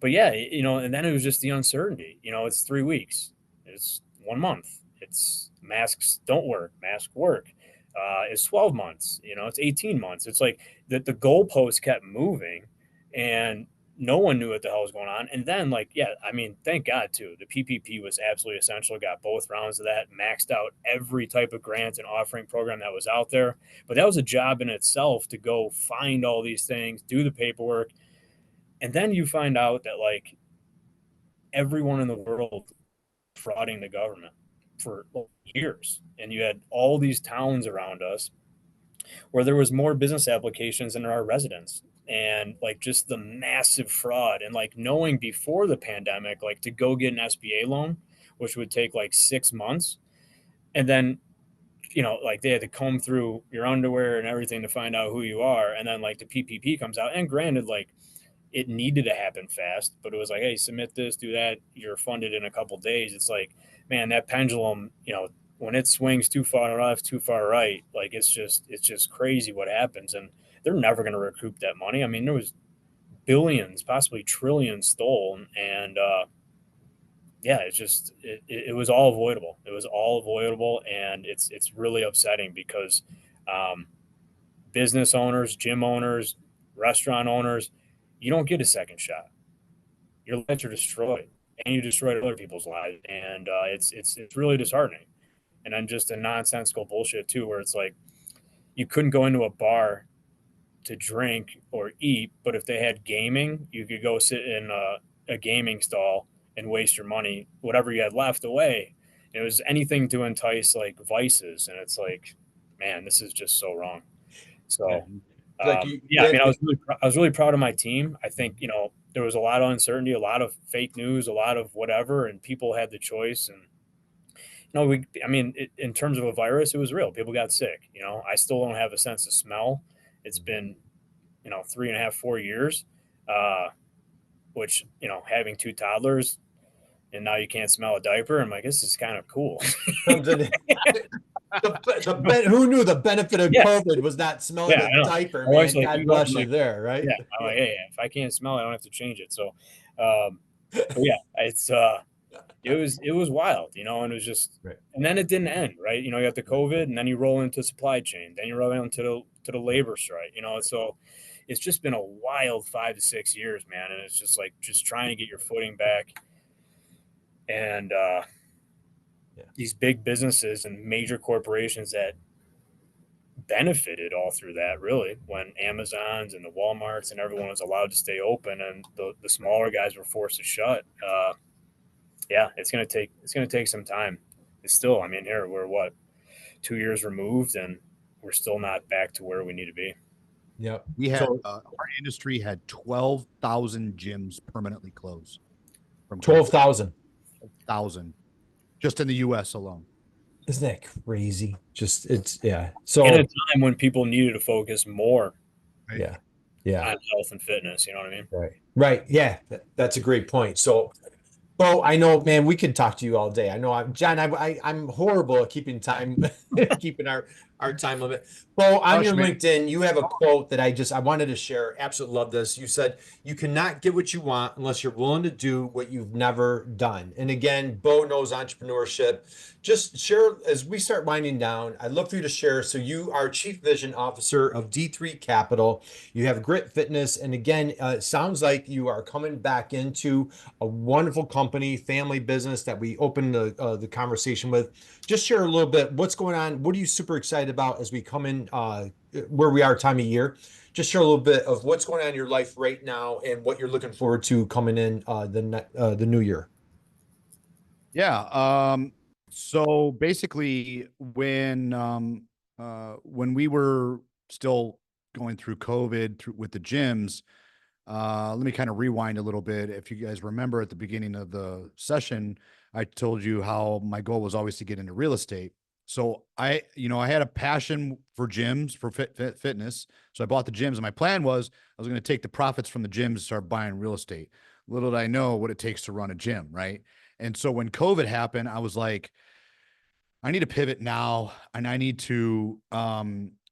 But yeah, and then it was just the uncertainty. It's 3 weeks, it's 1 month, it's masks don't work, masks work. It's 12 months, it's 18 months. It's like the goalposts kept moving, and no one knew what the hell was going on. And then, like, yeah, I mean, thank God too. The PPP was absolutely essential. Got both rounds of that, maxed out every type of grant and offering program that was out there. But that was a job in itself, to go find all these things, do the paperwork. And then you find out that, like, everyone in the world frauding the government for years. And you had all these towns around us where there was more business applications than there are residents. And, like, just the massive fraud. And, like, knowing before the pandemic, like, to go get an SBA loan, which would take like 6 months. And then, like, they had to comb through your underwear and everything to find out who you are. And then, like, the PPP comes out. And granted, like, it needed to happen fast, but it was like, hey, submit this, do that, you're funded in a couple of days. It's like, man, that pendulum, when it swings too far left, too far right, like, it's just crazy what happens. And they're never going to recoup that money. I mean, there was billions, possibly trillions stolen. And yeah, it was all avoidable. It was all avoidable. And it's really upsetting, because business owners, gym owners, restaurant owners, you don't get a second shot. Your lives are destroyed, and you destroyed other people's lives. And it's really disheartening. And then just a nonsensical bullshit too, where it's like, you couldn't go into a bar to drink or eat, but if they had gaming, you could go sit in a gaming stall and waste your money, whatever you had left, away. It was anything to entice, like, vices. And it's like, man, this is just so wrong. So Like I mean, I was really proud of my team. I think, there was a lot of uncertainty, a lot of fake news, a lot of whatever, and people had the choice. And in terms of a virus, it was real. People got sick. I still don't have a sense of smell. It's been, 3.5, 4 years, which, having 2 toddlers, and now you can't smell a diaper. I'm like, this is kind of cool. Who knew the benefit of COVID was not smelling a diaper, man? Like, God bless you there, right? Yeah, I'm like, hey, if I can't smell it, I don't have to change it. So, but yeah, it was wild, and it was just, right. And then it didn't end, right? You got the COVID, and then you roll into supply chain, then you roll into the labor strike, so it's just been a wild 5 to 6 years, man. And it's just like, just trying to get your footing back. And these big businesses and major corporations that benefited all through that, really, when Amazons and the Walmarts and everyone was allowed to stay open and the smaller guys were forced to shut. It's going to take some time. It's still, I mean, here we're what, 2 years removed, and we're still not back to where we need to be. Yep. We had So our industry had 12,000 gyms permanently closed from 12,000. 12,000 just in the US alone. Isn't that crazy? Just So in a time when people needed to focus more Right? yeah. on health and fitness, you know what I mean? Right. Yeah. That's a great point. So, Bo, I know, man, we could talk to you all day. I know I'm horrible at keeping time, keeping our time limit. Bo, on your LinkedIn, you have a quote that I wanted to share. Absolutely love this. You said, "You cannot get what you want unless you're willing to do what you've never done." And again, Bo knows entrepreneurship. Just share as we start winding down. I'd love for you to share. So you are Chief Vision Officer of D3 Capital. You have Grit Fitness. And again, it sounds like you are coming back into a wonderful company, family business that we opened the conversation with. Just share a little bit what's going on. What are you super excited about as we come in where we are time of year? Just share a little bit of what's going on in your life right now and what you're looking forward to coming in the new year. Yeah. So basically, when we were still going through COVID with the gyms, let me kind of rewind a little bit. If you guys remember at the beginning of the session, I told you how my goal was always to get into real estate. So I had a passion for gyms, for fitness. So I bought the gyms, and my plan was I was going to take the profits from the gyms and start buying real estate. Little did I know what it takes to run a gym, right? And so when COVID happened, I was like, I need to pivot now, and I need to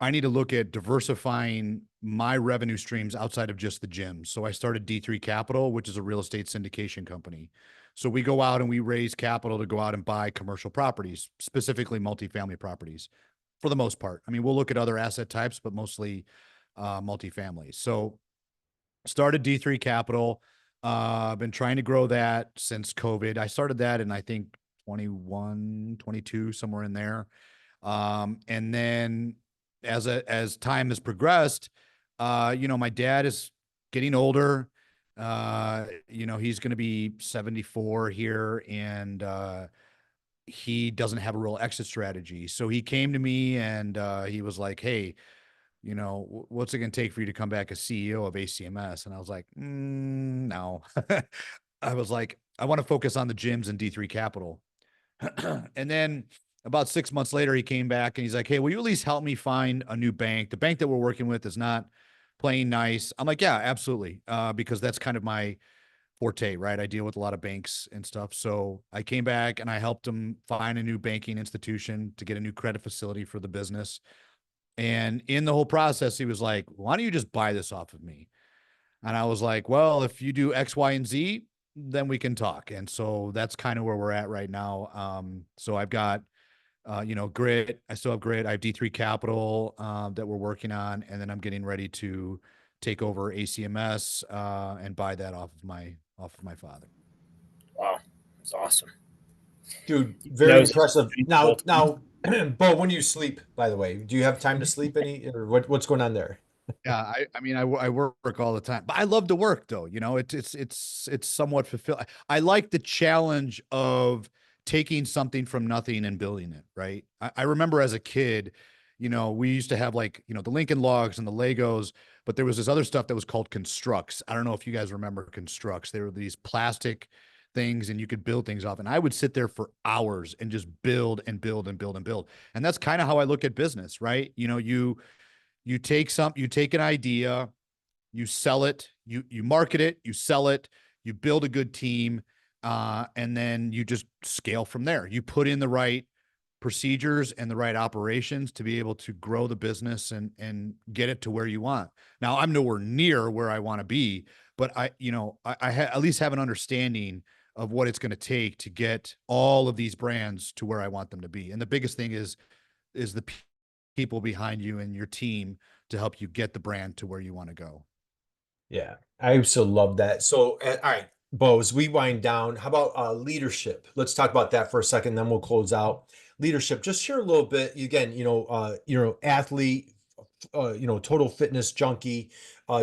look at diversifying my revenue streams outside of just the gym. So I started D3 Capital, which is a real estate syndication company. So we go out and we raise capital to go out and buy commercial properties, specifically multifamily properties for the most part. I mean, we'll look at other asset types, but mostly multifamily. So started D3 Capital. I've been trying to grow that since COVID. I started that in, I think, 21, 22, somewhere in there. And then as time has progressed, my dad is getting older. He's going to be 74 here, and he doesn't have a real exit strategy. So he came to me and he was like, "Hey, what's it going to take for you to come back as CEO of ACMS?" And I was like, no. I was like, I want to focus on the gyms and D3 Capital. And then about 6 months later, he came back and he's like, "Hey, will you at least help me find a new bank? The bank that we're working with is not playing nice." I'm like, "Yeah, absolutely." Because that's kind of my forte, right? I deal with a lot of banks and stuff. So I came back and I helped him find a new banking institution to get a new credit facility for the business. And in the whole process, he was like, "Why don't you just buy this off of me?" And I was like, "Well, if you do X, Y, and Z, then we can talk." And so that's kind of where we're at right now. So I've got, Grit. I still have Grit. I have D3 Capital that we're working on. And then I'm getting ready to take over ACMS and buy that off of my father. Wow. That's awesome. Dude, very impressive. Now, Bo, when do you sleep, by the way? Do you have time to sleep or what's going on there? Yeah, I work all the time, but I love to work though. It's somewhat fulfilling. I like the challenge of taking something from nothing and building it, right? I remember as a kid, we used to have the Lincoln Logs and the Legos, but there was this other stuff that was called constructs. I don't know if you guys remember constructs. They were these plastic things and you could build things off. And I would sit there for hours and just build and build and build and build. And that's kind of how I look at business, right? You take an idea, you sell it, you market it, you sell it, you build a good team, and then you just scale from there. You put in the right procedures and the right operations to be able to grow the business and get it to where you want. Now, I'm nowhere near where I want to be, but I at least have an understanding of what it's going to take to get all of these brands to where I want them to be. And the biggest thing is the people behind you and your team to help you get the brand to where you want to go. Yeah, I also love that. So, all right, Bo, as we wind down, how about leadership? Let's talk about that for a second, then we'll close out. Leadership, just share a little bit. Again, athlete, total fitness junkie.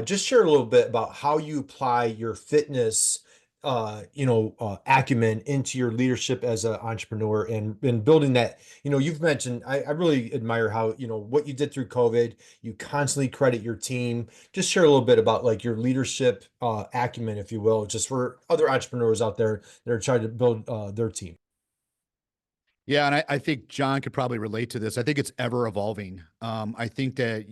Just share a little bit about how you apply your fitness, acumen into your leadership as an entrepreneur and building that. You've mentioned, I really admire how, what you did through COVID. You constantly credit your team. Just share a little bit about like your leadership acumen, if you will, just for other entrepreneurs out there that are trying to build their team. Yeah, and I think John could probably relate to this. I think it's ever evolving. I think that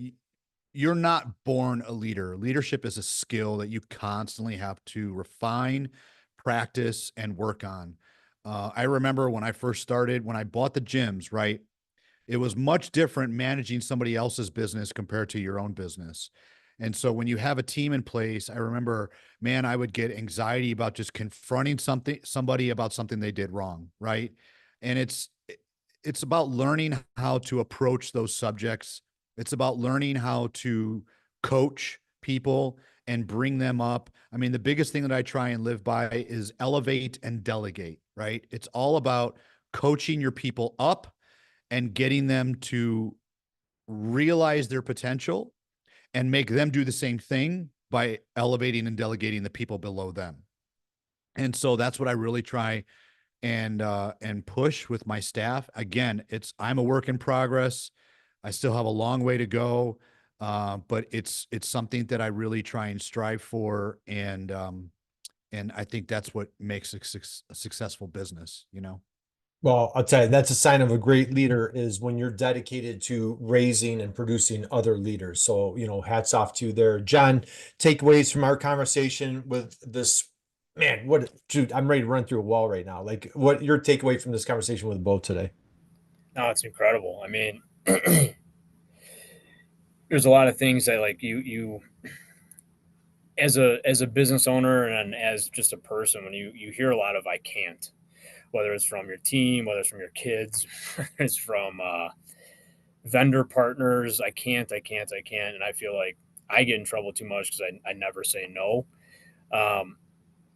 you're not born a leader. Leadership is a skill that you constantly have to refine, practice, and work on. I remember when I first started, when I bought the gyms, right? It was much different managing somebody else's business compared to your own business. And so when you have a team in place, I remember, man, I would get anxiety about just confronting somebody about something they did wrong, right? And it's about learning how to approach those subjects. It's about learning how to coach people and bring them up. I mean, the biggest thing that I try and live by is elevate and delegate, right? It's all about coaching your people up and getting them to realize their potential and make them do the same thing by elevating and delegating the people below them. And so that's what I really try and push with my staff. Again, I'm a work in progress. I still have a long way to go, but it's something that I really try and strive for, and I think that's what makes a successful business. Well, I'll tell you, that's a sign of a great leader is when you're dedicated to raising and producing other leaders. So, hats off to you there. John, takeaways from our conversation with this man, dude, I'm ready to run through a wall right now. Like, what your takeaway from this conversation with Bo today? No, it's incredible. I mean, there's a lot of things that like you as a business owner and as just a person, when you hear a lot of I can't, whether it's from your team, whether it's from your kids, whether it's from vendor partners, I can't, and I feel like I get in trouble too much because I never say no. Um,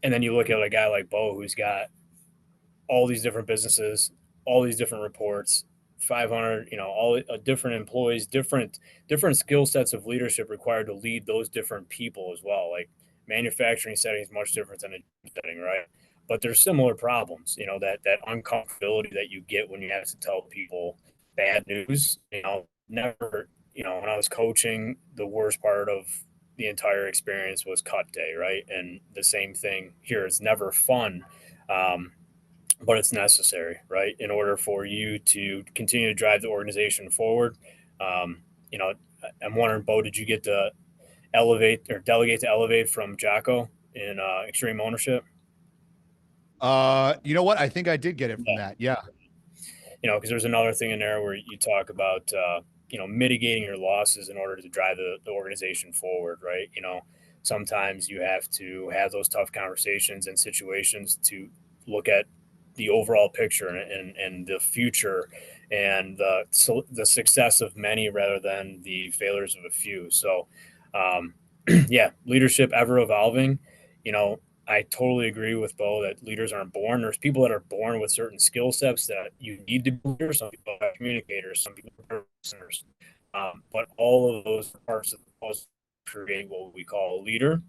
and then you look at a guy like Bo who's got all these different businesses, all these different reports, 500, all different employees, different skill sets of leadership required to lead those different people as well. Like manufacturing setting is much different than a setting, right? But there's similar problems, that uncomfortability that you get when you have to tell people bad news. Never, when I was coaching, the worst part of the entire experience was cut day, right? And the same thing here. It's never fun. Um, but it's necessary, right? In order for you to continue to drive the organization forward. Um, you know, I'm wondering, Bo, did you get to elevate or delegate to elevate from Jocko in Extreme Ownership? You know what? I think I did get it from Yeah. that. Yeah. Because there's another thing in there where you talk about, mitigating your losses in order to drive the organization forward, right? Sometimes you have to have those tough conversations and situations to look at the overall picture and the future and the success of many rather than the failures of a few. So, um, yeah, leadership ever evolving. You know, I totally agree with Bo that leaders aren't born. There's people that are born with certain skill sets that you need to be leaders. Some people are communicators, some people are listeners. But all of those parts of the puzzle create what we call a leader.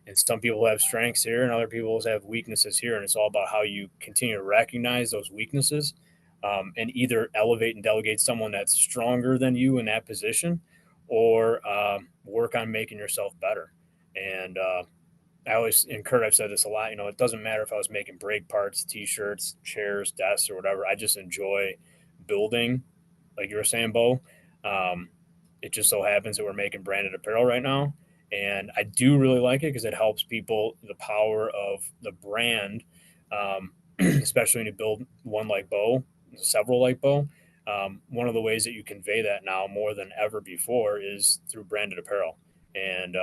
And some people have strengths here, and other people have weaknesses here. And it's all about how you continue to recognize those weaknesses, and either elevate and delegate someone that's stronger than you in that position, or work on making yourself better. And I always, and Kurt, I've said this a lot, it doesn't matter if I was making brake parts, t-shirts, chairs, desks, or whatever. I just enjoy building, like you were saying, Bo. Um, it just so happens that we're making branded apparel right now. And I do really like it because it helps people, the power of the brand, especially when you build one like Bo, several like Bo. One of the ways that you convey that now more than ever before is through branded apparel. And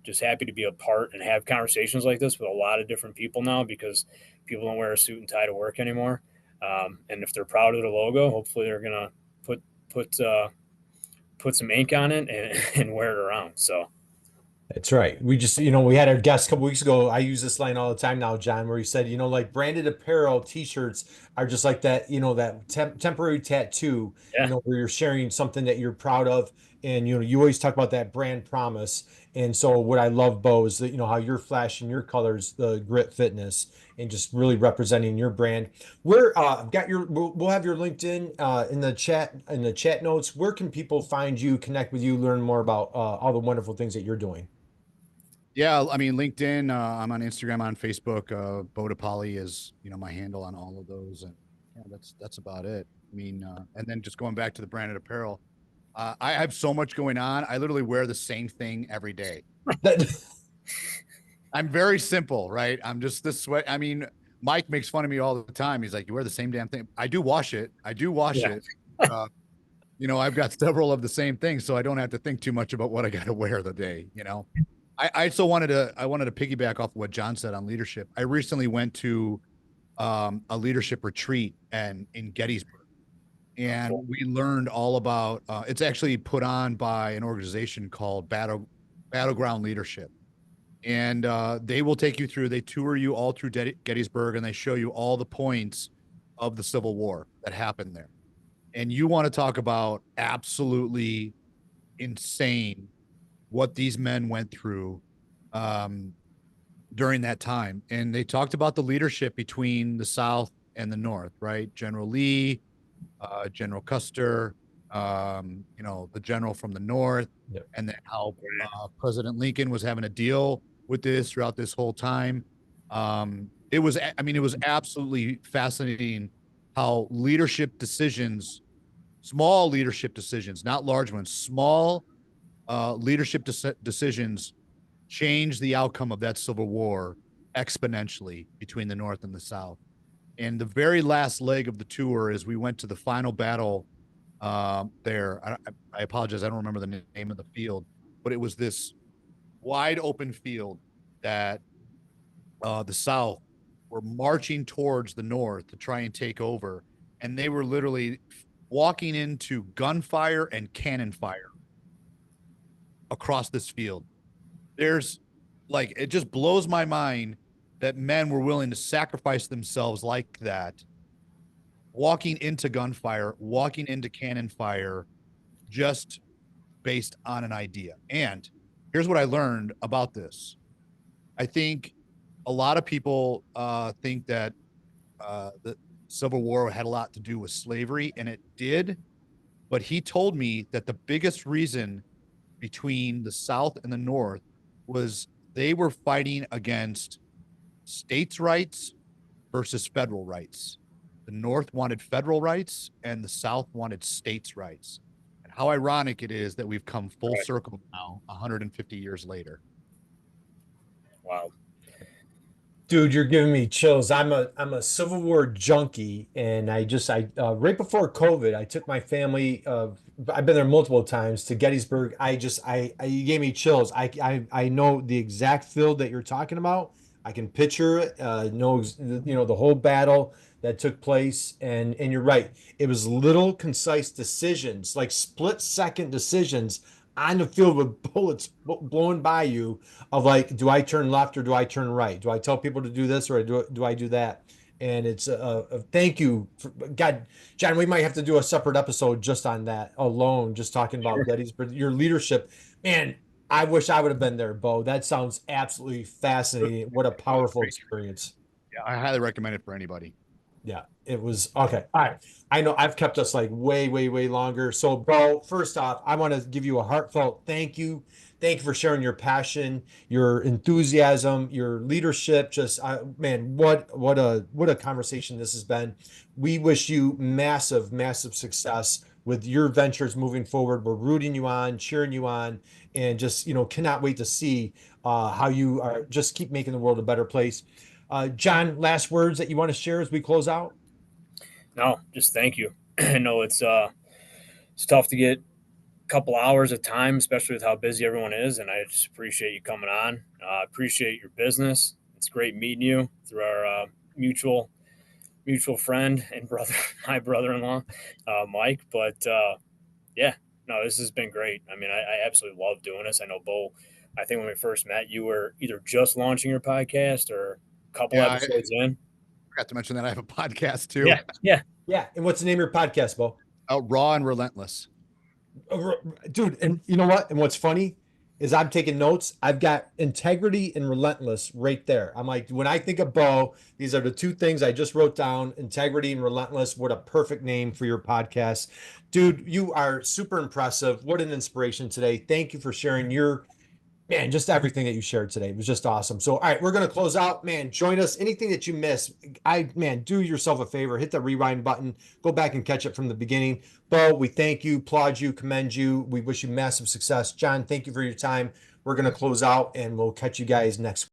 just happy to be a part and have conversations like this with a lot of different people now, because people don't wear a suit and tie to work anymore. And if they're proud of the logo, hopefully they're gonna put put some ink on it and, and wear it around. So That's right. We just, we had our guest a couple weeks ago. I use this line all the time now, John, where he said, like branded apparel t-shirts are just like that, that temporary tattoo, Yeah. where you're sharing something that you're proud of. And, you always talk about that brand promise. And so what I love, Bo, is that, how you're flashing your colors, the grit fitness, and just really representing your brand. I've got we'll have your LinkedIn in the chat notes. Where can people find you, connect with you, learn more about all the wonderful things that you're doing? Yeah, I mean, LinkedIn, I'm on Instagram, on Facebook. Bo DePaoli is, my handle on all of those. And yeah, that's about it. I mean, and then just going back to the branded apparel, I have so much going on. I literally wear the same thing every day. That, I'm very simple, right? I'm just this sweat. I mean, Mike makes fun of me all the time. He's like, you wear the same damn thing. I do wash it. I do wash Yeah. it. Uh, I've got several of the same things, so I don't have to think too much about what I got to wear the day. I also wanted to piggyback off of what John said on leadership. I recently went to a leadership retreat and in Gettysburg, and Cool. we learned all about. It's actually put on by an organization called Battleground Leadership, and they will take you through. They tour you all through Gettysburg, and they show you all the points of the Civil War that happened there. And you want to talk about absolutely insane what these men went through um, during that time. And they talked about the leadership between the South and the North, right? General Lee, General Custer, the general from the North, Yep. and then how President Lincoln was having to deal with this throughout this whole time. It was absolutely fascinating how leadership decisions, small leadership decisions, not large ones, small leadership decisions changed the outcome of that Civil War exponentially between the North and the South. And the very last leg of the tour is we went to the final battle there. I apologize, I don't remember the name of the field, but it was this wide open field that the South were marching towards the North to try and take over. And they were literally walking into gunfire and cannon fire across this field. There's it just blows my mind that men were willing to sacrifice themselves like that, walking into gunfire, walking into cannon fire, just based on an idea. And here's what I learned about this. I think a lot of people think that the Civil War had a lot to do with slavery, and it did. But he told me that the biggest reason between the South and the North was they were fighting against states' rights versus federal rights. The North wanted federal rights and the South wanted states' rights. And how ironic it is that we've come full circle now, 150 years later. Wow. Dude, you're giving me chills. I'm a Civil War junkie, and I right before COVID, I took my family. I've been there multiple times to Gettysburg. You gave me chills. I know the exact field that you're talking about. I can picture it. Know the whole battle that took place, and you're right. It was little concise decisions, like split second decisions on the field with bullets blowing by you of like, do I turn left or do I turn right? Do I tell people to do this or do I do that? And it's a thank you for, God, John. We might have to do a separate episode just on that alone, just talking about Gettysburg, your leadership. Man, I wish I would have been there, Bo. That sounds absolutely fascinating. What a powerful experience. Yeah, I highly recommend it for anybody. Yeah, it was okay. All right. I know I've kept us like way, way, way longer. So, Bo, first off, I want to give you a heartfelt thank you. Thank you for sharing your passion, your enthusiasm, your leadership. Just, man, what a conversation this has been. We wish you massive, massive success with your ventures moving forward. We're rooting you on, cheering you on, and just cannot wait to see how you are. Just keep making the world a better place. John, last words that you want to share as we close out? No, just thank you. I know it's tough to get a couple hours of time, especially with how busy everyone is, and I just appreciate you coming on. Appreciate your business. It's great meeting you through our mutual friend and brother, my brother-in-law, Mike. But yeah, no, this has been great. I mean, I absolutely love doing this. I know Bo. I think when we first met, you were either just launching your podcast or a couple episodes in. Forgot to mention that I have a podcast too. Yeah, yeah. Yeah. And what's the name of your podcast, Bo? Raw and Relentless. Dude, and you know what? And what's funny is I'm taking notes. I've got integrity and relentless right there. I'm like, when I think of Bo, these are the two things I just wrote down: integrity and relentless. What a perfect name for your podcast. Dude, you are super impressive. What an inspiration today. Thank you for sharing your, man, just everything that you shared today. It was just awesome. So, all right, we're going to close out. Man, join us. Anything that you miss, man, do yourself a favor. Hit the rewind button. Go back and catch it from the beginning. Bo, we thank you, applaud you, commend you. We wish you massive success. John, thank you for your time. We're going to close out, and we'll catch you guys next week.